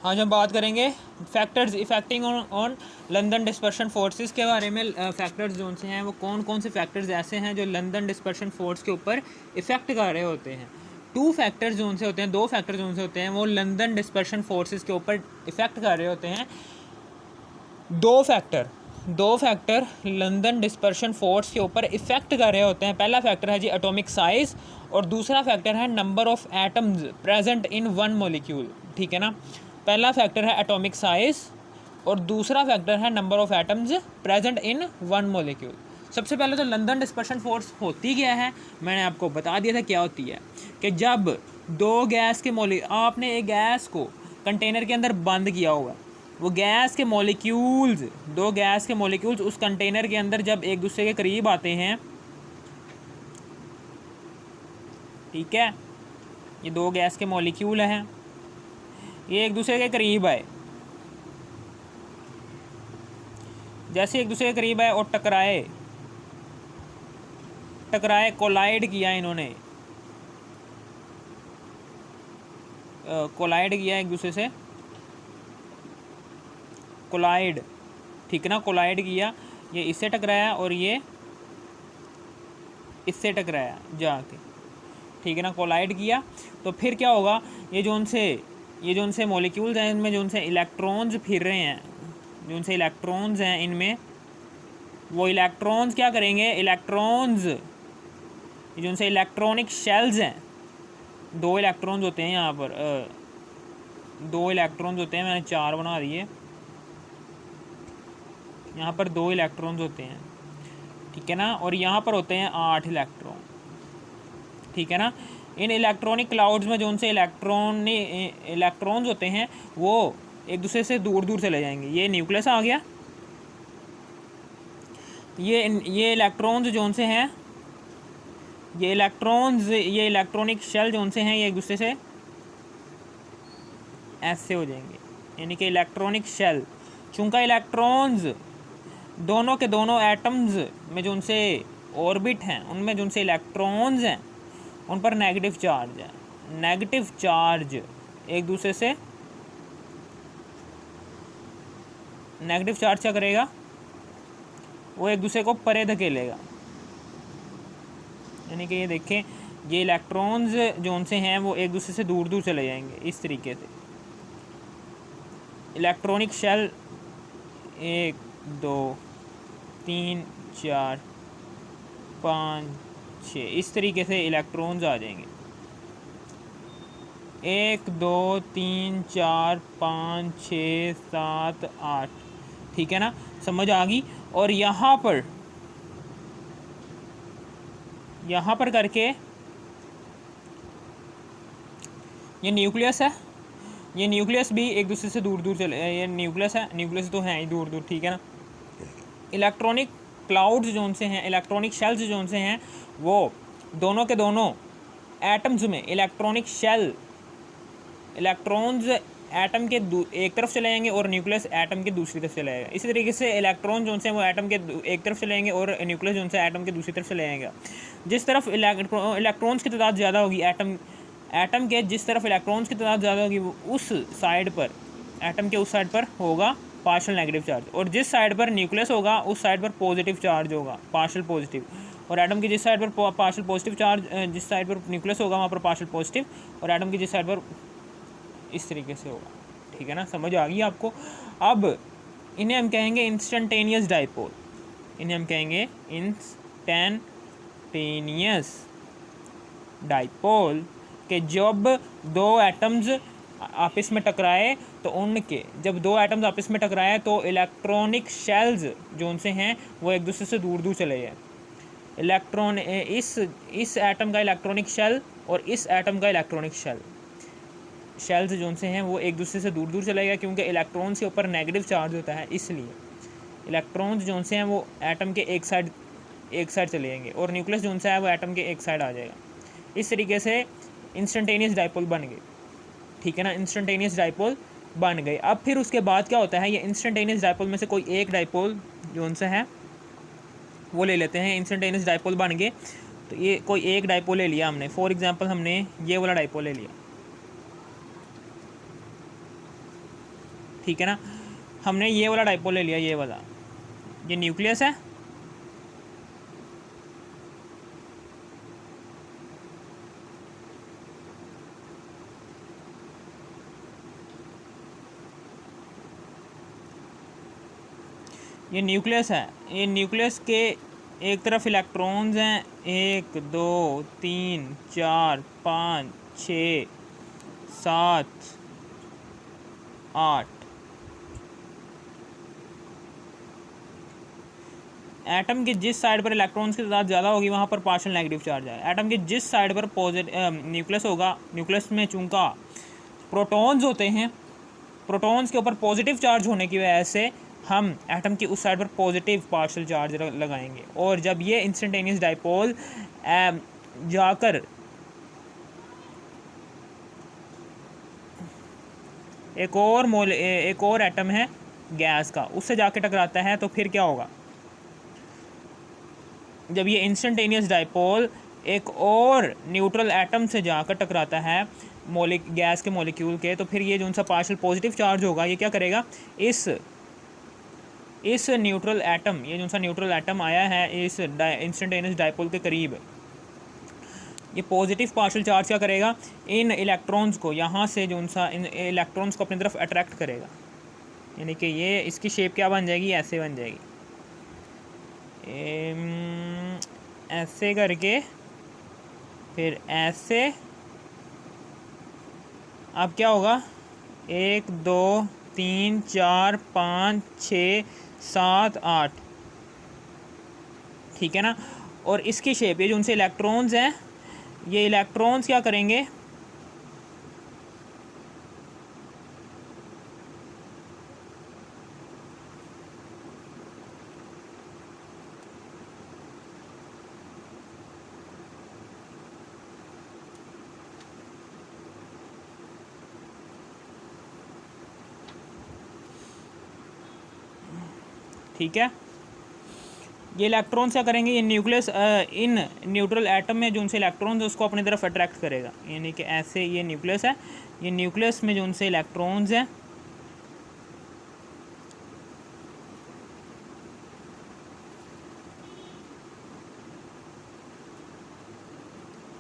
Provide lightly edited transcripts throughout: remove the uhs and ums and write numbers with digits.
आज हम बात करेंगे factors affecting on London dispersion forces के बारे में। फैक्टर्स जो से हैं वो कौन कौन से फैक्टर्स ऐसे हैं जो लंदन डिस्पर्शन फोर्स के ऊपर इफेक्ट कर रहे होते हैं। दो फैक्टर्स जो से होते हैं वो लंदन डिस्पर्शन फोर्सेस के ऊपर इफेक्ट कर रहे होते हैं। दो फैक्टर लंदन डिस्पर्शन फोर्स के ऊपर इफेक्ट कर रहे होते हैं। पहला फैक्टर है जी एटॉमिक साइज और दूसरा फैक्टर है number of atoms present in one molecule. ठीक है ना, पहला फैक्टर है एटॉमिक साइज और दूसरा फैक्टर है number of atoms present in one molecule. सबसे पहले तो लंदन डिस्पर्शन फोर्स होती क्या है, मैंने आपको बता दिया था क्या होती है। कि जब दो गैस के आपने एक गैस को कंटेनर के अंदर बंद किया हुआ, वो गैस के मॉलिक्यूल्स, दो गैस के मॉलिक्यूल्स उस कंटेनर के अंदर जब एक दूसरे के करीब आते हैं, ठीक है, ये दो गैस के मॉलिक्यूल हैं, ये एक दूसरे के करीब आए, जैसे एक दूसरे के करीब आए और टकराए कोलाइड किया, इन्होंने कोलाइड किया एक दूसरे से, कोलाइड, ठीक है ना, कोलाइड किया, ये इससे टकराया और ये इससे टकराया जाके, ठीक है ना, कोलाइड किया। तो फिर क्या होगा, ये जो उनसे मॉलिक्यूल्स हैं इनमें जो उनसे इलेक्ट्रॉन्स फिर रहे हैं, जो उनसे इलेक्ट्रॉन्स हैं इनमें, वो इलेक्ट्रॉन्स क्या करेंगे, इलेक्ट्रॉन्स, ये जो उनसे इलेक्ट्रॉनिक शेल्स हैं, दो इलेक्ट्रॉन्स होते हैं यहाँ पर, दो इलेक्ट्रॉन्स होते हैं, मैंने चार बना दिए, यहाँ पर दो इलेक्ट्रॉन्स होते हैं, ठीक है ना, और यहाँ पर होते हैं 8 इलेक्ट्रॉन, ठीक है ना। इन इलेक्ट्रॉनिक क्लाउड्स में जो उनसे इलेक्ट्रॉन्स होते हैं वो एक दूसरे से दूर दूर चले जाएंगे। ये न्यूक्लियस आ गया, ये इलेक्ट्रॉन्स जो उनसे हैं, ये इलेक्ट्रॉनिक शेल जो उनसे हैं, ये एक दूसरे से ऐसे हो जाएंगे, यानी कि इलेक्ट्रॉनिक शेल, चूँकि इलेक्ट्रॉन्स दोनों के दोनों एटम्स में जो उनसे ऑर्बिट हैं, उनमें जो उनसे इलेक्ट्रॉन्स हैं उन पर नेगेटिव चार्ज है। नेगेटिव चार्ज एक दूसरे से, नेगेटिव चार्ज क्या करेगा, वो एक दूसरे को परे धकेलेगा, यानी कि ये देखें, ये इलेक्ट्रॉन्स जो उनसे हैं वो एक दूसरे से दूर दूर चले जाएंगे इस तरीके से। इलेक्ट्रॉनिक शेल 1 2 3 4 5 6 इस तरीके से इलेक्ट्रॉन्स आ जाएंगे, 1 2 3 4 5 6 7 8, ठीक है ना, समझ आ गई। और यहाँ पर करके ये न्यूक्लियस है, ये न्यूक्लियस भी एक दूसरे से दूर दूर चले, ये न्यूक्लियस तो हैं ही दूर दूर, ठीक है ना। इलेक्ट्रॉनिक क्लाउड्स जो उनसे हैं, इलेक्ट्रॉनिक शेल्स जो उनसे हैं, वो दोनों के दोनों एटम्स में इलेक्ट्रॉनिक शेल, इलेक्ट्रॉन्स एटम के एक तरफ चले जाएंगे और न्यूक्लियस एटम के दूसरी तरफ चले जाएगा। इसी तरीके से इलेक्ट्रॉन जो हैं वो एटम के एक तरफ चले जाएंगे और न्यूक्लियस जो है एटम के दूसरी तरफ चले जाएगा। जिस तरफ इलेक्ट्रॉन्स की तादाद ज़्यादा होगी, एटम के जिस तरफ इलेक्ट्रॉन्स की तादाद ज़्यादा होगी वो उस साइड पर, एटम के उस साइड पर होगा पार्शियल नेगेटिव चार्ज, और जिस साइड पर न्यूक्लियस होगा उस साइड पर पॉजिटिव चार्ज होगा, पार्शियल पॉजिटिव। और एटम की जिस साइड पर पार्शियल पॉजिटिव चार्ज, जिस साइड पर न्यूक्लियस होगा वहाँ पर पार्शियल पॉजिटिव, और एटम की जिस साइड पर इस तरीके से होगा, ठीक है ना, समझ आ गई आपको। अब इन्हें हम कहेंगे इंस्टेंटेनियस डाइपोल, इन्हें हम कहेंगे इंस्टेंटेनियस डाइपोल, कि जब दो एटम्स आपस में टकराए तो उनके, जब दो एटम्स आपस में टकराए तो इलेक्ट्रॉनिक शेल्स जो उनसे हैं वो एक दूसरे से दूर दूर चले जाए। इलेक्ट्रॉन, इस एटम का इलेक्ट्रॉनिक शेल और इस एटम का इलेक्ट्रॉनिक शेल्स जो उनसे हैं वो एक दूसरे से दूर दूर चले गए, क्योंकि इलेक्ट्रॉन्स के ऊपर नेगेटिव चार्ज होता है, इसलिए इलेक्ट्रॉन्स जो उनसे हैं वो एटम के एक साइड चले जाएंगे और न्यूक्लियस जो उनसे है वो एटम के एक साइड आ जाएगा। इस तरीके से इंस्टेंटेनियस डाइपोल बन गए, ठीक है ना, इंस्टेंटेनियस डाइपोल बन गए। अब फिर उसके बाद क्या होता है, ये इंस्टेंटेनियस डाइपोल में से कोई एक डाइपोल जो उनसे है वो ले लेते हैं, इंस्टेंटेनियस डाइपोल बन गए। तो ये कोई एक डाइपोल ले लिया हमने, फॉर एग्जांपल हमने ये वाला डाइपोल ले लिया, ठीक है ना। हमने ये वाला डाइपोल ले लिया, ये वाला, ये न्यूक्लियस है, ये न्यूक्लियस है। ये न्यूक्लियस के एक तरफ इलेक्ट्रॉन्स हैं 1 2 3 4 5 6 7 8। एटम के जिस साइड पर इलेक्ट्रॉन्स की तादाद ज़्यादा होगी वहाँ पर पार्शियल नेगेटिव चार्ज है। एटम के जिस साइड पर न्यूक्लियस होगा, न्यूक्लियस में चूँकि प्रोटॉन्स होते हैं, प्रोटॉन्स के ऊपर पॉजिटिव चार्ज होने की वजह से हम एटम की उस साइड पर पॉजिटिव पार्शियल चार्ज लगाएंगे। और जब ये इंस्टेंटेनियस डाइपोल जाकर एक और एटम है गैस का, उससे जाके टकराता है, तो फिर क्या होगा? जब ये इंस्टेंटेनियस डाइपोल एक और न्यूट्रल एटम से जाकर टकराता है गैस के मॉलिक्यूल के, तो फिर ये जो सा पार्शियल पॉजिटिव चार्ज होगा, ये क्या करेगा? इस न्यूट्रल एटम, ये जो सा न्यूट्रल एटम आया है इस इंस्टेंटेनियस डाइपोल के करीब, ये पॉजिटिव पार्शियल चार्ज क्या करेगा? इन इलेक्ट्रॉन्स को, यहाँ से जो सा इन इलेक्ट्रॉन्स को अपनी तरफ अट्रैक्ट करेगा। यानी कि ये इसकी शेप क्या बन जाएगी? ऐसे बन जाएगी, ऐसे करके, फिर ऐसे। अब क्या होगा? 1 2 3 4 5 6 7 8, ठीक है ना। और इसकी शेप, ये जो उनसे इलेक्ट्रॉन्स हैं, ये इलेक्ट्रॉन्स क्या करेंगे? ठीक है, ये इलेक्ट्रॉन्स क्या करेंगे? ये न्यूक्लियस इन न्यूट्रल एटम में जो उनसे इलेक्ट्रॉन्स है उसको अपनी तरफ अट्रैक्ट करेगा। यानी कि ऐसे, ये न्यूक्लियस है, ये न्यूक्लियस में जो उनसे इलेक्ट्रॉन्स हैं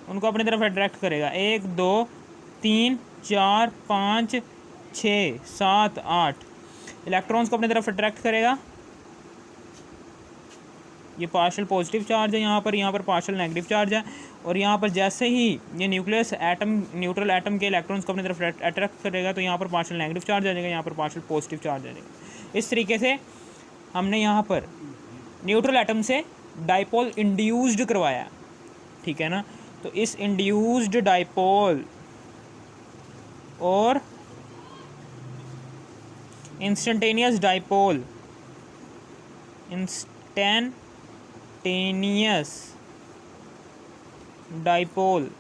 उनको अपनी तरफ अट्रैक्ट करेगा। 1 2 3 4 5 6 7 8 इलेक्ट्रॉन्स को अपनी तरफ अट्रैक्ट करेगा। ये पार्शियल पॉजिटिव चार्ज है यहाँ पर पार्शियल नेगेटिव चार्ज है। और यहाँ पर जैसे ही ये न्यूक्लियस एटम, न्यूट्रल एटम के इलेक्ट्रॉन्स को अपनी तरफ अट्रैक्ट करेगा, तो यहाँ पर पार्शियल नेगेटिव चार्ज आ जाएगा, यहाँ पर पार्शियल पॉजिटिव चार्ज आ जाएगा। इस तरीके से हमने यहाँ पर न्यूट्रल एटम से डाइपोल इंड्यूस्ड करवाया, ठीक है ना। तो इस इंड्यूस्ड डाइपोल और इंस्टेंटेनियस डाइपोल, डाइपोल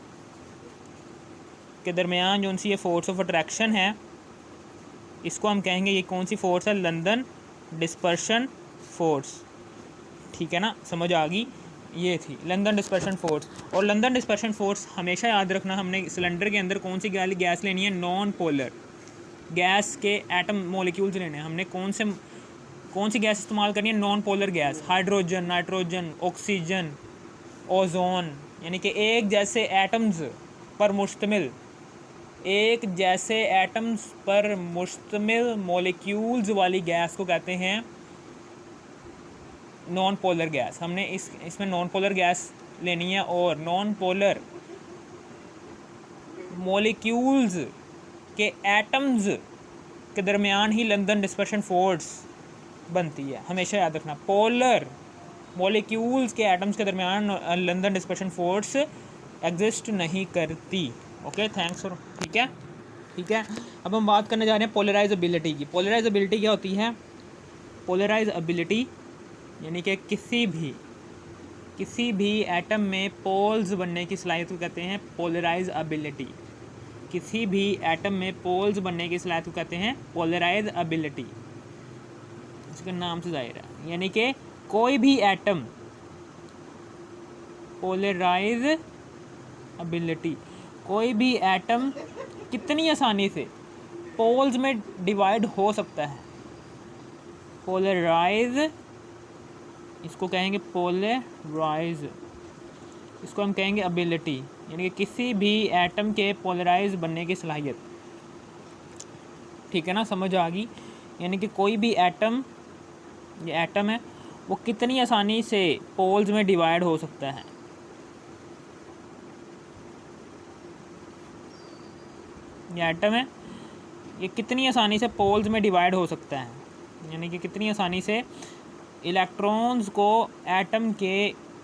के दरमियान जो सी ये फोर्स ऑफ अट्रैक्शन है, इसको हम कहेंगे, ये कौन सी फोर्स है? लंदन डिस्पर्शन फोर्स, ठीक है ना। समझ आ गई? ये थी लंदन डिस्पर्शन फोर्स। और लंदन डिस्पर्शन फोर्स हमेशा याद रखना, हमने सिलेंडर के अंदर कौन सी गैस लेनी है? नॉन पोलर गैस के एटम मॉलिक्यूल्स लेने हैं हमने। कौन सी गैस इस्तेमाल करनी है? Non polar gas, hydrogen, nitrogen, oxygen, ozone. यानी कि एक जैसे एटम्स पर मुश्तमिल मॉलिक्यूल्स वाली गैस को कहते हैं नॉन पोलर गैस। हमने इसमें नॉन पोलर गैस लेनी है, और नॉन पोलर मॉलिक्यूल्स के एटम्स के दरमियान ही लंदन डिस्पर्शन फोर्स बनती है। हमेशा याद रखना, पोलर मॉलिक्यूल्स के एटम्स के दरमियान लंदन डिस्पर्शन फोर्स एग्जिस्ट नहीं करती। ओके, थैंक्स फॉर, ठीक है। अब हम बात करने जा रहे हैं पोलराइजेबिलिटी की। पोलराइजेबिलिटी क्या होती है? पोलराइजेबिलिटी यानी कि किसी भी एटम में पोल्स बनने की सलाहियत को कहते हैं पोलराइजेबिलिटी। किसी भी एटम में पोल्स बनने की सलाहियत को कहते हैं पोलराइजेबिलिटी, इसके नाम से जाहिर है। यानी कि कोई भी एटम, पोलराइजेबिलिटी, कोई भी एटम कितनी आसानी से पोल्स में डिवाइड हो सकता है। पोलराइज, इसको कहेंगे पोलराइज, इसको हम कहेंगे एबिलिटी, यानी कि किसी भी एटम के पोलराइज बनने की सलाहियत। ठीक है ना, समझ आ गई। यानी कि कोई भी एटम, ये एटम है, वो कितनी आसानी से पोल्स में डिवाइड हो सकता है। ये एटम है, ये कितनी आसानी से पोल्स में डिवाइड हो सकता है, यानी कि कितनी आसानी से इलेक्ट्रॉन्स को एटम के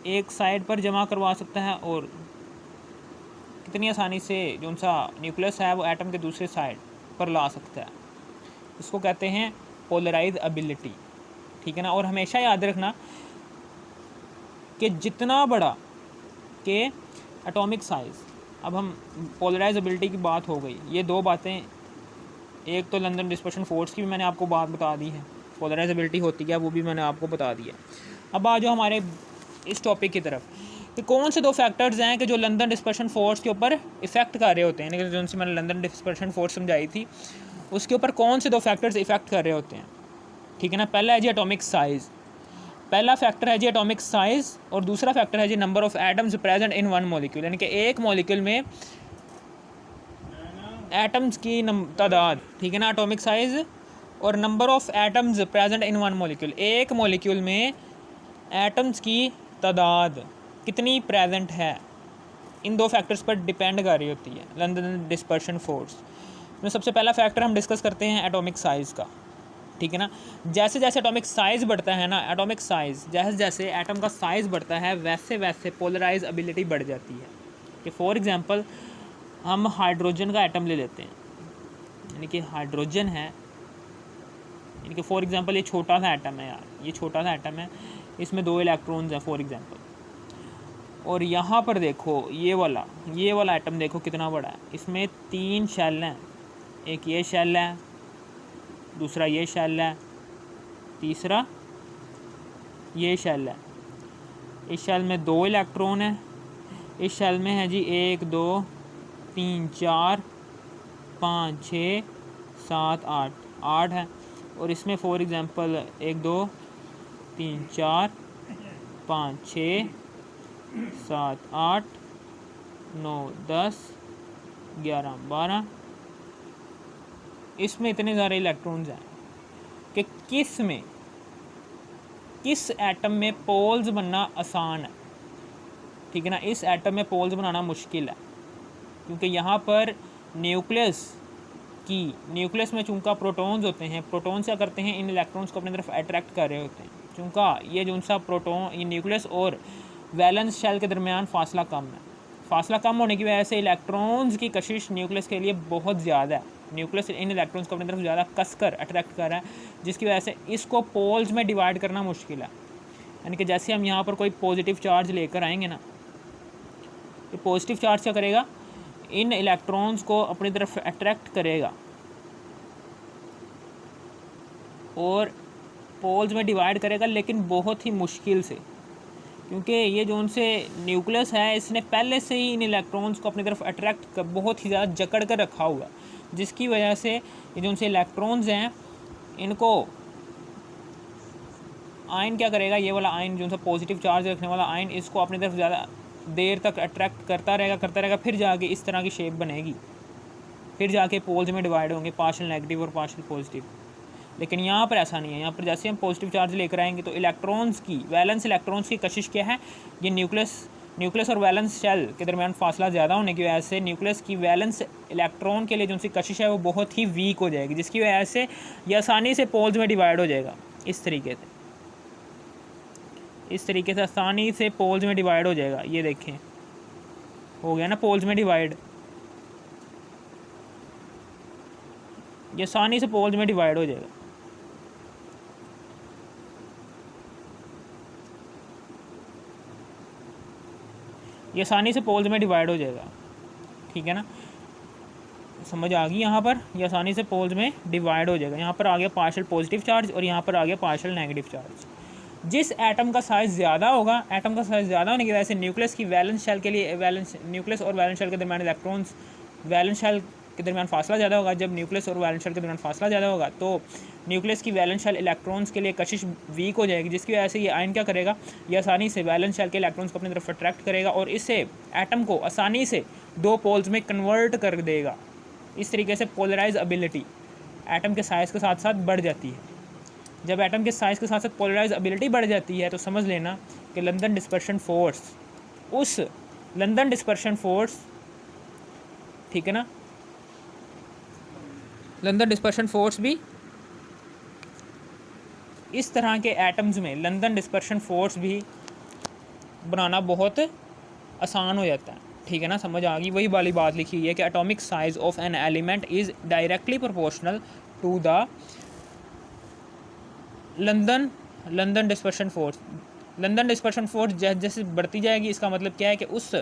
एक साइड पर जमा करवा सकता है और कितनी आसानी से जो सा न्यूक्लियस है वो एटम के दूसरे साइड पर ला सकता है। इसको कहते हैं पोलराइज एबिलिटी। ठीक है ना, और हमेशा याद रखना कि जितना बड़ा के एटॉमिक साइज़, अब हम पोलराइज एबिलिटी की बात हो गई, ये दो बातें, एक तो लंदन डिस्पर्शन फोर्स की भी मैंने आपको बात बता दी है, पोलराइज एबिलिटी होती है वो भी मैंने आपको बता दिया। अब आ जाओ हमारे इस टॉपिक की तरफ कि कौन से दो फैक्टर्स हैं कि जो लंदन डिस्पर्शन फोर्स के ऊपर इफ़ेक्ट कर रहे होते हैं, यानी कि जो मैंने लंदन डिस्पर्शन फोर्स समझाई थी उसके ऊपर कौन से दो फैक्टर्स इफ़ेक्ट कर रहे होते हैं। ठीक है ना, पहला है जी एटॉमिक साइज़, पहला फैक्टर है जी एटॉमिक साइज़, और दूसरा फैक्टर है जी number of atoms present in one molecule, यानी कि एक मॉलिक्यूल में एटम्स की तादाद। ठीक है ना, एटॉमिक साइज़ और number of atoms present in one molecule, एक मॉलिक्यूल में एटम्स की तादाद कितनी प्रेजेंट है, इन दो फैक्टर्स पर डिपेंड कर रही होती है लंदन डिस्पर्शन फोर्स में। सबसे पहला फैक्टर हम डिस्कस करते हैं एटॉमिक साइज़ का। ठीक है ना, जैसे जैसे एटॉमिक साइज़ बढ़ता है ना, एटॉमिक साइज़ जैसे जैसे एटम का साइज़ बढ़ता है वैसे वैसे पोलराइज एबिलिटी बढ़ जाती है। कि फॉर एग्जांपल हम हाइड्रोजन का एटम ले लेते हैं, यानी कि हाइड्रोजन है, यानी कि फॉर एग्जांपल ये छोटा सा एटम है यार, ये छोटा सा एटम है, इसमें 2 इलेक्ट्रॉन्स हैं फॉर एग्जांपल, और यहाँ पर देखो ये वाला एटम देखो कितना बड़ा है, इसमें 3 शेल हैं, एक ये शेल है, दूसरा ये शेल है, तीसरा ये शेल है। इस शेल में 2 इलेक्ट्रॉन है, इस शेल में है जी 1 2 3 4 5 6 7 8 है, और इसमें फॉर एग्जांपल 1 2 3 4 5 6 7 8 9 10 11 12, इसमें इतने सारे इलेक्ट्रॉन्स हैं कि किस एटम में पोल्स बनना आसान है। ठीक है ना, इस एटम में पोल्स बनाना मुश्किल है, क्योंकि यहाँ पर न्यूक्लियस में चूँकि प्रोटॉन्स होते हैं, प्रोटॉन्स क्या करते हैं, इन इलेक्ट्रॉन्स को अपनी तरफ अट्रैक्ट कर रहे होते हैं। चूँकि ये जो सा प्रोटॉन, ये न्यूक्लियस और वैलेंस शेल के दरमियान फासला कम है, फासला कम होने की वजह से इलेक्ट्रॉन्स की कशिश न्यूक्लियस के लिए बहुत ज़्यादा है, न्यूक्लियस इन इलेक्ट्रॉन्स को अपनी तरफ ज़्यादा कसकर अट्रैक्ट कर रहा है, जिसकी वजह से इसको पोल्स में डिवाइड करना मुश्किल है। यानी कि जैसे हम यहाँ पर कोई पॉजिटिव चार्ज लेकर आएंगे ना, तो पॉजिटिव चार्ज क्या करेगा, इन इलेक्ट्रॉन्स को अपनी तरफ अट्रैक्ट करेगा और पोल्स में डिवाइड करेगा, लेकिन बहुत ही मुश्किल से, क्योंकि ये जो उनसे न्यूक्लियस है इसने पहले से ही इन इलेक्ट्रॉन्स को अपनी तरफ अट्रैक्ट कर बहुत ही ज़्यादा जकड़ कर रखा हुआ, जिसकी वजह से ये जो उनसे इलेक्ट्रॉन्स हैं इनको आयन क्या करेगा, ये वाला आयन जो उनसे पॉजिटिव चार्ज रखने वाला आयन, इसको अपनी तरफ ज़्यादा देर तक अट्रैक्ट करता रहेगा, फिर जाके इस तरह की शेप बनेगी, फिर जाके पोल्स में डिवाइड होंगे, पार्शियल नेगेटिव और पार्शियल पॉजिटिव। लेकिन यहाँ पर ऐसा नहीं है, यहाँ पर जैसे हम पॉजिटिव चार्ज लेकर आएंगे तो इलेक्ट्रॉन्स की, वैलेंस इलेक्ट्रॉन्स की कशिश क्या है, ये न्यूक्लियस और वैलेंस शेल के दरमियान फासला ज़्यादा होने की वजह से न्यूक्लियस की वैलेंस इलेक्ट्रॉन के लिए जो उनकी कशिश है वो बहुत ही वीक हो जाएगी, जिसकी वजह से ये आसानी से पोल्स में डिवाइड हो जाएगा। इस तरीके से आसानी से पोल्स में डिवाइड हो जाएगा। ये देखें, हो गया ना पोल्स में डिवाइड, ये आसानी से पोल्स में डिवाइड हो जाएगा। ये आसानी से पोल्स में डिवाइड हो जाएगा। ठीक है ना, समझ आ गई यहाँ पर, ये आसानी से पोल्स में डिवाइड हो जाएगा। यहाँ पर आ गया पार्शियल पॉजिटिव चार्ज और यहाँ पर आ गया पार्शियल नेगेटिव चार्ज। जिस एटम का साइज़ ज़्यादा होगा, एटम का साइज़ ज़्यादा होने की वजह से न्यूक्लियस की वैलेंस शेल के लिए, न्यूक्लियस और वैलेंस शेल के दरमियान इलेक्ट्रॉन्स, वैलेंस शेल के दरमियान फासला ज़्यादा होगा, जब न्यूक्लियस और वैलेंस शेल के दरमियान फासला ज़्यादा होगा तो न्यूक्लियस की वैलेंस शेल इलेक्ट्रॉन्स के लिए कशिश वीक हो जाएगी, जिसकी वजह से ये आयन क्या करेगा, ये आसानी से वैलेंस शेल के इलेक्ट्रॉन्स को अपनी तरफ अट्रैक्ट करेगा और इससे एटम को आसानी से दो पोल्स में कन्वर्ट कर देगा। इस तरीके से पोलराइज एबिलिटी एटम के साइज़ के साथ साथ बढ़ जाती है। जब एटम के साइज़ के साथ साथ पोलराइज एबिलिटी बढ़ जाती है तो समझ लेना कि लंदन डिस्पर्शन फोर्स, उस लंदन डिस्पर्शन फोर्स, ठीक है ना, लंदन डिस्पर्शन फोर्स भी इस तरह के एटम्स में लंदन डिस्पर्शन फोर्स भी बनाना बहुत आसान हो जाता है, ठीक है ना, समझ आ गई। वही वाली बात लिखी हुई है कि atomic size of an element is directly proportional to the London dispersion force. London dispersion force जैसे जैसे बढ़ती जाएगी, इसका मतलब क्या है कि उस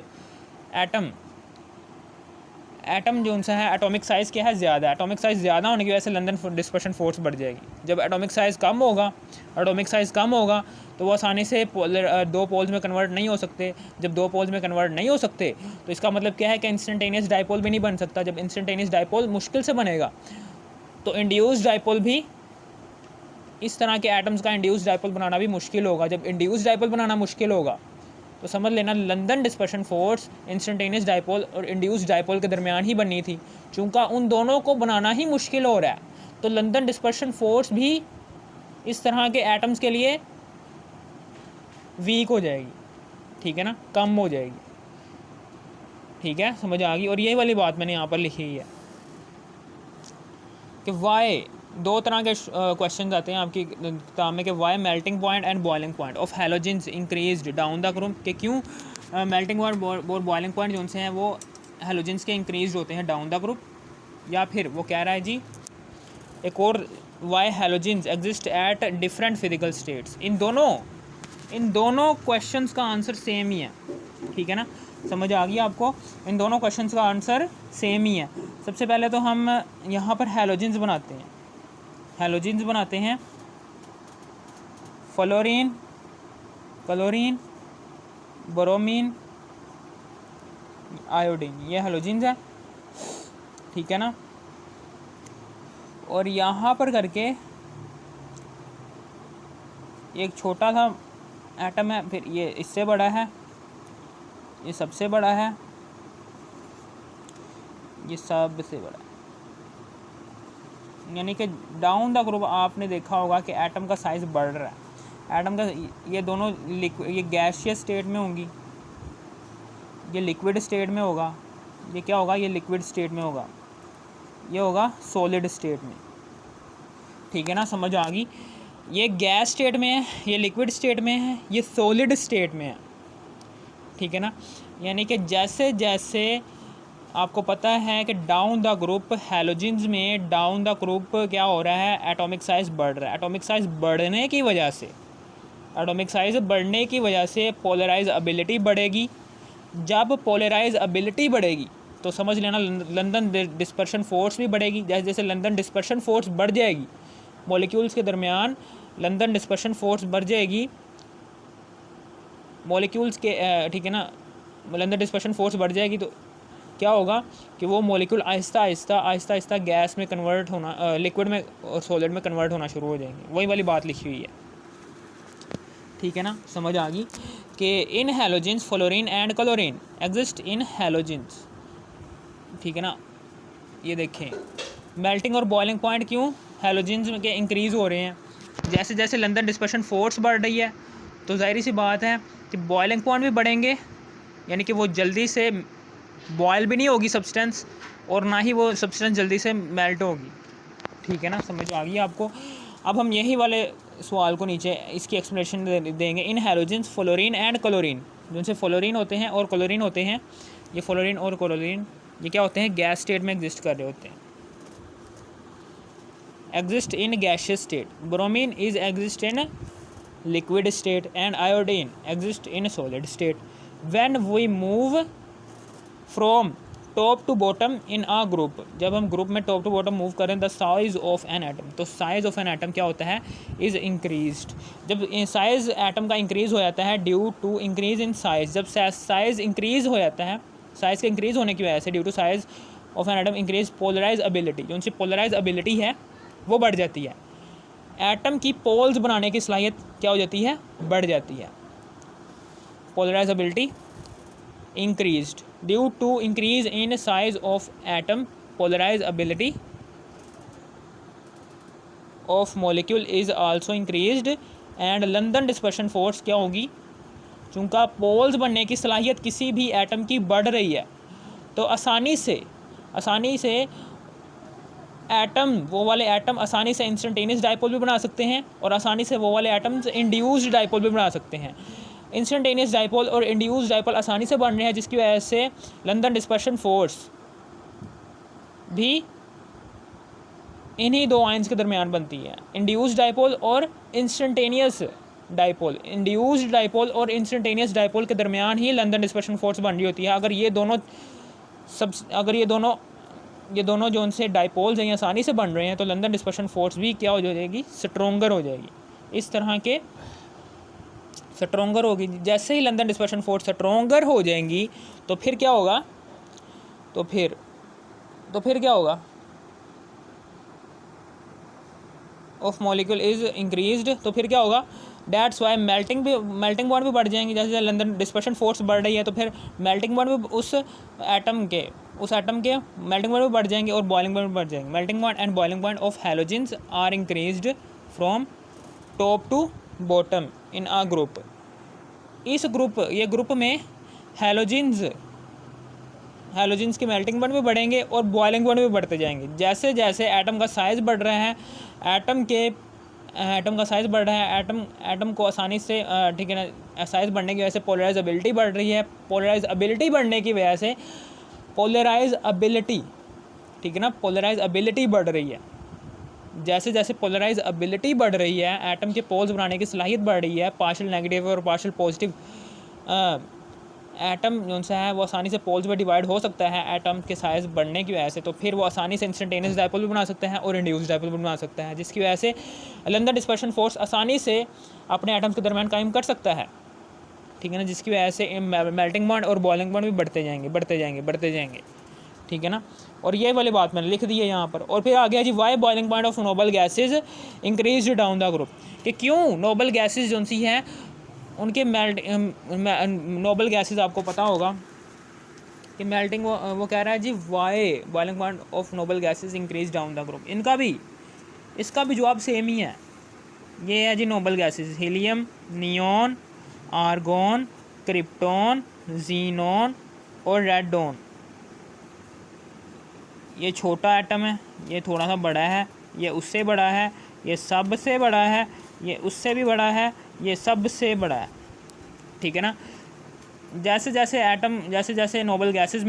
एटम जो उनसे है एटॉमिक साइज़ क्या है, ज़्यादा। एटॉमिक साइज़ ज़्यादा होने की वजह से लंदन डिस्पर्शन फोर्स बढ़ जाएगी। जब एटॉमिक साइज़ कम होगा तो वो आसानी से दो पोल्स में कन्वर्ट नहीं हो सकते। जब दो पोल्स में कन्वर्ट नहीं हो सकते तो इसका मतलब क्या है कि इंस्टेंटेनियस डाइपोल भी नहीं बन सकता। जब इंस्टेंटेनियस डाइपोल मुश्किल से बनेगा तो इंड्यूस्ड डाइपोल भी, इस तरह के एटम्स का इंड्यूस्ड डाइपोल बनाना भी मुश्किल होगा। जब इंड्यूस्ड डाइपोल बनाना मुश्किल होगा तो समझ लेना London dispersion force instantaneous dipole और इंड्यूस्ड डाइपोल के दरमियान ही बननी थी। चूँकि उन दोनों को बनाना ही मुश्किल हो रहा है तो लंदन डिस्पर्शन फोर्स भी इस तरह के एटम्स के लिए वीक हो जाएगी, ठीक है ना, कम हो जाएगी, ठीक है, समझ आ गई। और यही वाली बात मैंने यहाँ पर लिखी हुई है कि वाई, दो तरह के क्वेश्चन आते हैं आपकी किताब में कि why melting point and boiling point of halogens increased down the group, कि क्यों मेल्टिंग पॉइंट और बॉइलिंग पॉइंट जो उनसे हैं वो हैलोजेंस के इंक्रीज होते हैं डाउन द ग्रुप। या फिर वो कह रहा है जी एक और, why halogens exist at different physical states. इन दोनों क्वेश्चंस का आंसर सेम ही है, ठीक है ना, समझ आ गई आपको। इन दोनों क्वेश्चंस का आंसर सेम ही है। सबसे पहले तो हम यहाँ पर हैलोजेंस बनाते हैं, फ्लोरीन, क्लोरीन, ब्रोमीन, आयोडीन, ये हैलोजेंस है, ठीक है ना। और यहाँ पर करके एक छोटा सा एटम है, फिर ये इससे बड़ा है, ये सबसे बड़ा है, ये सबसे बड़ा, यानी कि डाउन द ग्रुप आपने देखा होगा कि एटम का साइज़ बढ़ रहा है। एटम का ये दोनों ये गैसियस स्टेट में होंगी, ये लिक्विड स्टेट में होगा, ये क्या होगा, ये लिक्विड स्टेट में होगा, ये होगा सॉलिड स्टेट में, ठीक है ना, समझ आ गई। ये गैस स्टेट में है, ये लिक्विड स्टेट में है, ये सॉलिड स्टेट में है, ठीक है ना। यानी कि जैसे जैसे आपको पता है कि डाउन द ग्रुप हैलोजेंस में डाउन द ग्रुप क्या हो रहा है, एटॉमिक साइज़ बढ़ रहा है। एटॉमिक साइज़ बढ़ने की वजह से पोलराइज एबिलिटी बढ़ेगी। जब पोलराइज एबिलिटी बढ़ेगी तो समझ लेना लंदन डिस्पर्शन फोर्स भी बढ़ेगी। जैसे जैसे लंदन डिस्पर्शन फोर्स बढ़ जाएगी, मॉलिक्यूल्स के दरमियान लंदन डिस्पर्शन फोर्स बढ़ जाएगी, मॉलिक्यूल्स के, ठीक है ना, लंदन डिस्पर्शन फोर्स बढ़ जाएगी तो क्या होगा कि वो मॉलिक्यूल आहिस्ता आहिस्ता गैस में कन्वर्ट होना, लिक्विड में और सॉलिड में कन्वर्ट होना शुरू हो जाएंगे। वही वाली बात लिखी हुई है, ठीक है ना, समझ आ गई कि इन halogens fluorine and chlorine exist in halogens, ठीक है ना। ये देखें मेल्टिंग और बॉइलिंग पॉइंट क्यों हैलोजेंस के इंक्रीज़ हो रहे हैं, जैसे जैसे लंदन डिस्पर्शन फोर्स बढ़ रही है तो जाहिर सी बात है कि बॉइलिंग पॉइंट भी बढ़ेंगे, यानी कि वो जल्दी से बॉयल भी नहीं होगी सब्सटेंस और ना ही वो सब्सटेंस जल्दी से मेल्ट होगी, ठीक है ना, समझ आ गई आपको। अब हम यही वाले सवाल को नीचे इसकी एक्सप्लेनेशन देंगे। इन हैलोजेंस फ्लोरीन एंड क्लोरीन, जिनसे फ्लोरीन होते हैं और क्लोरीन होते हैं, ये फ्लोरीन और क्लोरीन ये क्या होते हैं, गैस स्टेट में एग्जिस्ट कर रहे होते हैं, exist in gaseous state. Bromine is exist in liquid state and iodine exist in solid state. When we move from top to bottom in a group, जब हम ग्रुप में टॉप टू बॉटम मूव करें, the size of an atom, तो size of an atom क्या होता है, is increased. जब size atom का इंक्रीज़ हो जाता है due to increase in size, जब साइज़ इंक्रीज़ हो जाता है, साइज़ के इंक्रीज़ होने की वजह से due to size of an atom increase polarize ability, जो उनसे पोलराइज एबिलिटी है वो बढ़ जाती है। एटम की पोल्स बनाने की सलाहियत क्या हो जाती है, बढ़ जाती है। Polarize ability increased due to increase in size of atom, polarize ability of molecule is also increased and London dispersion force क्या होगी, चूँकि पोल्स बनने की सलाहियत किसी भी एटम की बढ़ रही है तो आसानी से एटम, वो वाले एटम आसानी से इंस्टेंटेनियस डाइपोल भी बना सकते हैं और आसानी से वो वाले एटम्स इंड्यूस्ड डाइपोल भी बना सकते हैं। इंस्टेंटेनियस डाइपोल और इंड्यूस्ड डाइपोल आसानी से बन रहे हैं, जिसकी वजह से लंदन डिस्पर्शन फोर्स भी इन्हीं दो आयंस के दरमियान बनती है, इंड्यूस्ड डाइपोल और इंस्टेंटेनियस डाइपोल। इंड्यूस्ड डाइपोल और इंस्टेंटेनियस डाइपोल के दरमियान ही लंदन डिस्पर्शन फोर्स बन रही होती है। अगर ये दोनों जो उनसे डाइपोल्स हैं आसानी से बन रहे हैं तो लंदन डिस्पर्शन फोर्स भी क्या हो जाएगी, स्ट्रोंगर हो जाएगी। इस तरह के स्ट्रोंगर होगी। जैसे ही लंदन डिस्पर्शन फोर्स स्ट्रोंगर हो जाएंगी तो फिर क्या होगा, तो फिर क्या होगा, ऑफ मॉलिक्यूल इज इंक्रीज्ड, तो फिर क्या होगा, दैट्स वाई मेल्टिंग पॉइंट भी बढ़ जाएंगे। जैसे लंदन डिस्पर्शन फोर्स बढ़ रही है तो फिर मेल्टिंग पॉइंट भी उस एटम के मेल्टिंग पॉइंट भी बढ़ जाएंगे और बॉइलिंग पॉइंट भी बढ़ जाएंगे। Melting point and boiling point of halogens are increased from top to bottom in a group. ये ग्रुप में हैलोजेंस के मेल्टिंग पॉइंट भी बढ़ेंगे और बॉइलिंग पॉइंट भी बढ़ते जाएंगे। जैसे जैसे एटम का साइज़ बढ़ रहा है, एटम का साइज़ बढ़ रहा है, एटम को आसानी से ठीक है ना, साइज़ बढ़ने की वजह से पोलराइज एबिलिटी बढ़ रही है। पोलराइज एबिलिटी बढ़ने की वजह से ठीक है ना, पोलराइज एबिलिटी बढ़ रही है। जैसे जैसे पोलराइज एबिलिटी बढ़ रही है, एटम के पोल्स बनाने की सलाहियत बढ़ रही है, पार्शियल नेगेटिव और पार्शियल पॉजिटिव एटम जो सा है वो आसानी से पोल्स में डिवाइड हो सकता है एटम के साइज़ बढ़ने की वजह से। तो फिर वो आसानी से इंस्टेंटेनियस डाइपोल भी बना सकता है और इंड्यूस्ड डाइपोल भी बना सकता है, जिसकी वजह से लंदन डिस्पर्शन फोर्स आसानी से अपने एटम्स के दरमियान कायम कर सकता है। ठीक है ना, जिसकी वजह से मेल्टिंग पॉइंट और बॉइलिंग पॉइंट भी बढ़ते जाएंगे। ठीक है ना, और ये वाली बात मैंने लिख दी है यहाँ पर। और फिर आ गया जी, why boiling point of noble gases increase down the group, कि क्यों नोबल गैसेज जो सी हैं उनके नोबल गैसेज, आपको पता होगा कि मेल्टिंग, वो कह रहा है जी why boiling point of noble gases increase down the group. इसका भी जवाब सेम ही है। ये है जी noble gases, helium, neon, argon, krypton, xenon और रेडॉन। ये छोटा एटम है, ये थोड़ा सा बड़ा है, ये उससे बड़ा है, ये सबसे बड़ा है, ये उससे भी बड़ा है, ये सबसे बड़ा है। ठीक है ना, जैसे जैसे नोबल गैसेस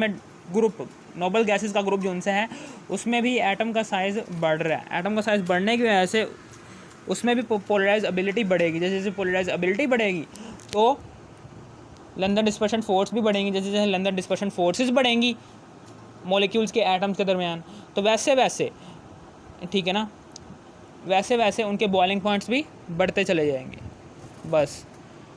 का ग्रुप जो उनसे है उसमें भी एटम का साइज़ बढ़ रहा है। एटम का साइज़ बढ़ने की वजह से उसमें भी पोलराइज एबिलिटी बढ़ेगी। जैसे जैसे पोलराइज एबिलिटी बढ़ेगी तो लंदन डिस्पर्शन फोर्स भी बढ़ेंगी। जैसे जैसे लंदन डिस्पर्शन फोर्सेस बढ़ेंगी मॉलिक्यूल्स के एटम्स के दरमियान, तो वैसे वैसे ठीक है ना, वैसे वैसे उनके बॉइलिंग पॉइंट्स भी बढ़ते चले जाएंगे। बस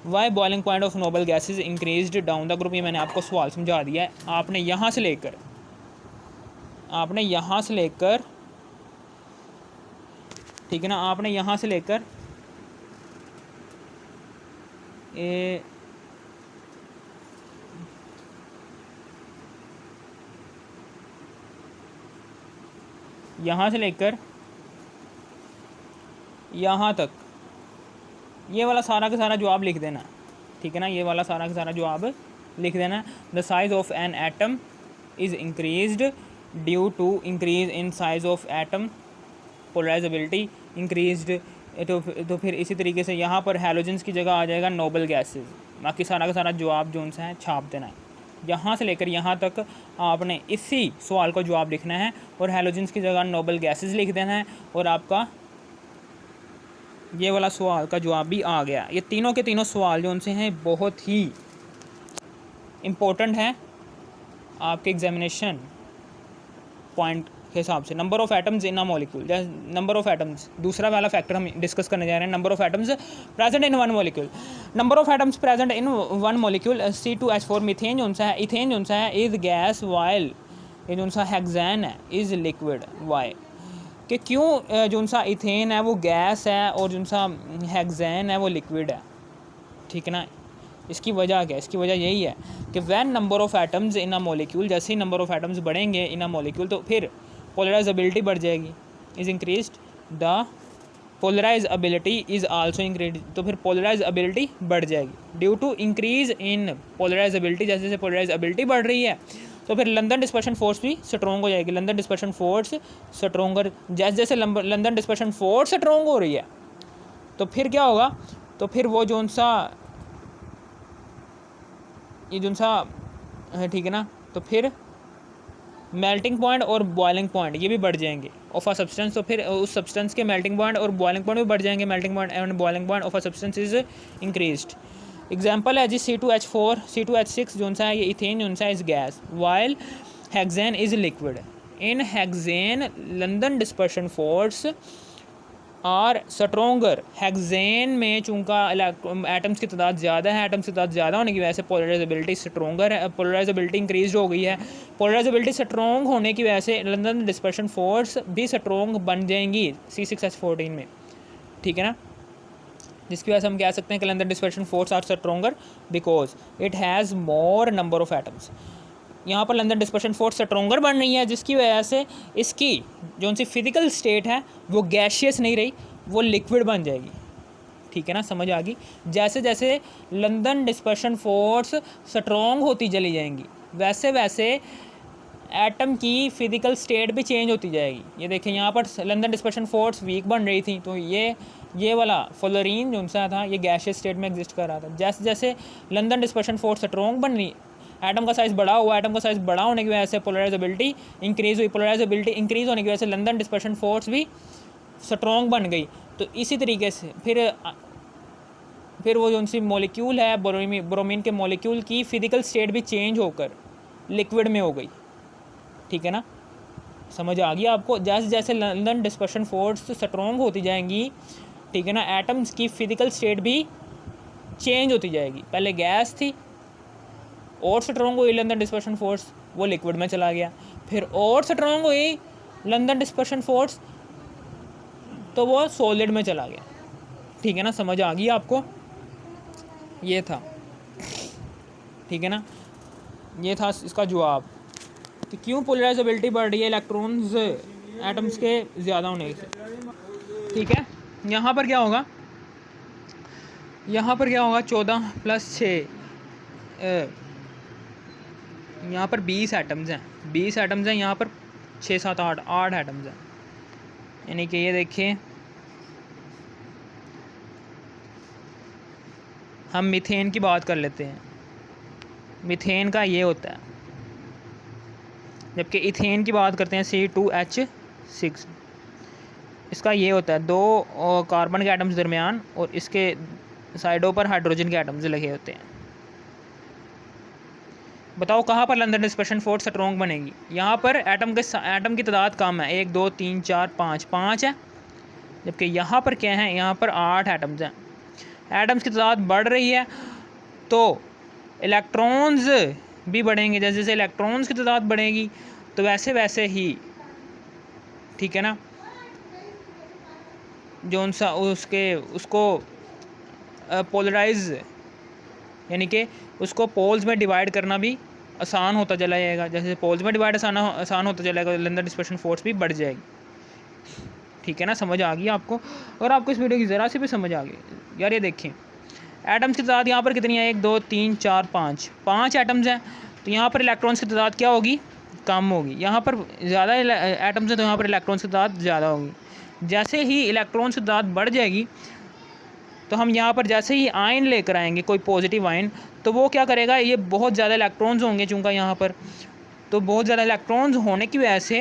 why boiling point of noble gases increased down the group, ये मैंने आपको सवाल समझा दिया है। आपने यहाँ से लेकर ठीक है ना, आपने यहाँ से लेकर यहाँ तक ये वाला सारा का सारा जवाब लिख देना। ठीक है ना, ये वाला सारा का सारा जवाब लिख देना। The size of an atom is increased due to increase in size of atom, polarizability increased. तो फिर इसी तरीके से यहाँ पर हैलोजेंस की जगह आ जाएगा नोबल गैसेस। बाकी सारा का सारा जवाब जो उनसे है छाप देना है। यहाँ से लेकर यहाँ तक आपने इसी सवाल का जवाब लिखना है और हैलोजेंस की जगह नोबल गैसेस लिख देना है और आपका ये वाला सवाल का जवाब भी आ गया। ये तीनों के तीनों सवाल जो उनसे हैं बहुत ही इम्पोर्टेंट है आपके एग्जामिनेशन पॉइंट के हिसाब से। Number of atoms in a molecule, number of atoms, दूसरा वाला फैक्टर हम डिस्कस करने जा रहे हैं। Number of atoms present in one molecule, number of atoms present in one molecule. C2H4 methane जो है, इथेन जो है इज गैस वाइल ये जो सा हेक्सेन है इज़ लिक्विड, वाई कि क्यों जो सा इथेन है वो गैस है और जो सा हेक्सेन है वो लिक्विड है, ठीक है ना। इसकी वजह क्या है? इसकी वजह यही है कि when number of atoms in a molecule, जैसे ही नंबर ऑफ़ एटम्स बढ़ेंगे इन अ मॉलिक्यूल तो फिर पोलराइजेबिलिटी बढ़ जाएगी, is increased, the polarizability is also increase, तो फिर पोलराइजेबिलिटी बढ़ जाएगी due to increase in polarizability. जैसे जैसे पोलराइजेबिलिटी बढ़ रही है तो फिर लंदन डिस्पर्शन फोर्स भी स्ट्रॉन्ग हो जाएगी, लंदन डिस्पर्शन फोर्स स्ट्रॉन्गर, जैसे जैसे लंदन डिस्पर्शन फोर्स स्ट्रॉन्ग हो रही है तो फिर क्या होगा, तो फिर वो जो सा ये जो सा है, ठीक है ना, तो फिर मेल्टिंग पॉइंट और बॉइलिंग पॉइंट ये भी बढ़ जाएंगे ऑफ अ सब्सटेंस, तो फिर उस सब्सटेंस के मेल्टिंग पॉइंट और बॉइलिंग पॉइंट भी बढ़ जाएंगे, melting point and boiling point of a substance is increased. Example है जी C2H4 C2H6 जो सा है ये इथेन जो सा is gas, while hexane is liquid. In hexane London dispersion force और स्ट्रोंगर, हेक्सेन में चूँकि एटम्स की तादाद ज़्यादा है, एटम्स की तादाद ज़्यादा होने की वजह से पोलराइजेबिलिटी स्ट्रोंगर है, पोलराइजेबिलिटी इंक्रीज हो गई है। पोलराइजेबिलिटी स्ट्रोंग होने की वजह से लंदन डिस्पर्शन फोर्स भी स्ट्रोंग बन जाएंगी C6H14 में, ठीक है ना, जिसकी वजह से हम कह सकते हैं कि London dispersion force are stronger because it has more number of atoms. यहाँ पर लंदन डिस्पर्शन फोर्स स्ट्रोंगर बन रही है जिसकी वजह से इसकी जो सी फिजिकल स्टेट है वो गैशियस नहीं रही, वो लिक्विड बन जाएगी, ठीक है ना, समझ आ गई। जैसे जैसे लंदन डिस्पर्शन फोर्स स्ट्रोंग होती चली जाएंगी वैसे वैसे एटम की फिजिकल स्टेट भी चेंज होती जाएगी। ये देखें यहाँ पर लंदन डिस्पर्शन फोर्स वीक बन रही थी तो ये वाला फ्लोरीन जो सा था ये गैशियस स्टेट में एग्जिस्ट कर रहा था। जैसे जैसे लंदन डिस्पर्शन फोर्स स्ट्रोंग बन रही, एटम का साइज़ बड़ा हुआ, एटम का साइज़ बड़ा होने की वजह से पोलराइजेबिलिटी इंक्रीज़ हुई, पोलराइजेबिलिटी इंक्रीज़ होने की वजह से लंदन डिस्पर्शन फोर्स भी स्ट्रॉन्ग बन गई। तो इसी तरीके से फिर वो जो सी मॉलिक्यूल है ब्रोमीन के मॉलिक्यूल की फ़िज़िकल स्टेट भी चेंज होकर लिक्विड में हो गई, ठीक है ना, समझ आ गई आपको। जैसे जैसे लंदन डिस्पर्शन फोर्स स्ट्रॉन्ग होती जाएंगी, ठीक है ना, एटम्स की फ़िज़िकल स्टेट भी चेंज होती जाएगी। पहले गैस थी और स्ट्रॉन्ग हुई लंदन डिस्पर्शन फोर्स, वो लिक्विड में चला गया, फिर और स्ट्रॉन्ग हुई लंदन डिस्पर्शन फोर्स तो वो सॉलिड में चला गया, ठीक है ना, समझ आ गई आपको। ये था, ठीक है ना, ये था इसका जवाब कि क्यों पोलराइजेबिलिटी बढ़ रही है इलेक्ट्रॉन्स एटम्स के ज़्यादा होने से, ठीक है। यहाँ पर क्या होगा, यहाँ पर क्या होगा 14 + 6 यहाँ पर 20 एटम्स हैं, 20 एटम्स हैं, यहाँ पर 6 7 8 एटम्स हैं, यानी कि ये देखिए हम मीथेन की बात कर लेते हैं। मीथेन का ये होता है, जबकि इथेन की बात करते हैं C2H6, इसका ये होता है 2 कार्बन के एटम्स दरमियान और इसके साइडों पर हाइड्रोजन के एटम्स लगे होते हैं। बताओ कहाँ पर लंदन डिस्पर्शन फोर्स स्ट्रॉन्ग बनेगी? यहाँ पर एटम की तादाद कम है, 1 2 3 4 5 है, जबकि यहाँ पर क्या है, यहाँ पर 8 एटम्स हैं। एटम्स की तादाद बढ़ रही है तो इलेक्ट्रॉन्स भी बढ़ेंगे, जैसे जैसे इलेक्ट्रॉन्स की तादाद बढ़ेगी तो वैसे वैसे ही, ठीक है ना, जो सा उसको पोलराइज यानी कि उसको पोल्स में डिवाइड करना भी आसान होता चला जाएगा। जैसे पोल्स में डिवाइड आसान होता चलेगा, लंदन डिस्पर्शन फोर्स भी बढ़ जाएगी, ठीक है ना, समझ आ गई आपको। अगर आपको इस वीडियो की ज़रा सी भी समझ आ गई यार, ये देखें एटम्स की तादाद यहाँ पर कितनी है, 1 2 3 4 5 एटम्स हैं, तो यहाँ पर इलेक्ट्रॉन्स की तादाद क्या होगी, कम होगी। यहाँ पर ज़्यादा एटम्स हैं तो यहाँ पर इलेक्ट्रॉन्स की तादाद ज़्यादा होगी। जैसे ही इलेक्ट्रॉन्स की तादाद बढ़ जाएगी तो हम यहाँ पर जैसे ही आयन लेकर आएंगे, कोई पॉजिटिव आयन, तो वो क्या करेगा, ये बहुत ज़्यादा इलेक्ट्रॉन्स होंगे चूँकि यहाँ पर, तो बहुत ज़्यादा इलेक्ट्रॉन्स होने की वजह से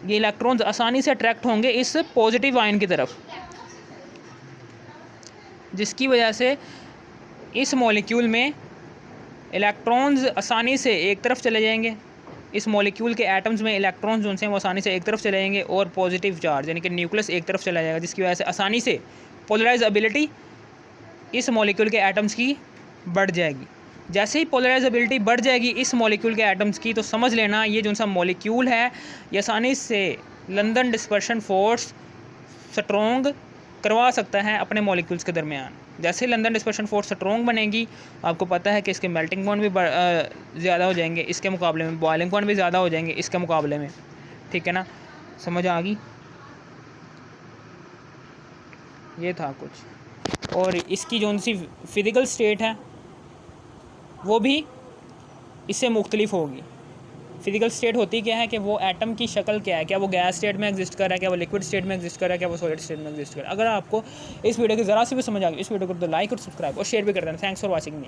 ये इलेक्ट्रॉन्स आसानी से अट्रैक्ट होंगे इस पॉजिटिव आयन की तरफ, जिसकी वजह से इस मॉलिक्यूल में इलेक्ट्रॉन्स आसानी से एक तरफ चले जाएंगे। इस मॉलिक्यूल के एटम्स में इलेक्ट्रॉन्स जो हैं वो आसानी से एक तरफ चले जाएंगे और पॉजिटिव चार्ज यानी कि न्यूक्लियस एक तरफ चला जाएगा, जिसकी वजह से आसानी से पोलराइजेबिलिटी इस मॉलिक्यूल के एटम्स की बढ़ जाएगी, जैसे ही पोलराइजेबिलिटी बढ़ जाएगी इस मॉलिक्यूल के एटम्स की, तो समझ लेना ये जो सा मॉलिक्यूल है ये आसानी से लंदन डिस्पर्शन फोर्स स्ट्रॉन्ग करवा सकता है अपने मॉलिक्यूल्स के दरमियान। जैसे ही लंदन डिस्पर्शन फोर्स स्ट्रॉन्ग बनेगी, आपको पता है कि इसके मेल्टिंग पॉइंट भी ज़्यादा हो जाएंगे इसके मुकाबले में, बॉइलिंग पॉइंट भी ज़्यादा हो जाएंगे इसके मुकाबले में। ठीक है ना, समझ आ गई? ये था कुछ। और इसकी जो सी फिज़िकल स्टेट है वो भी इससे मुख्तलिफ होगी। फिज़िकल स्टेट होती क्या है कि वो एटम की शक्ल क्या है, क्या वो गैस स्टेट में एग्जिस्ट कर रहा है, क्या वो लिक्विड स्टेट में एग्जिस्ट कर रहा है, क्या वो सॉलिड स्टेट में एग्जिस्ट कर रहा है। अगर आपको इस वीडियो की ज़रा सी भी समझ आ गई, इस वीडियो को तो लाइक और सब्सक्राइब और शेयर भी कर देना। Thanks for watching me.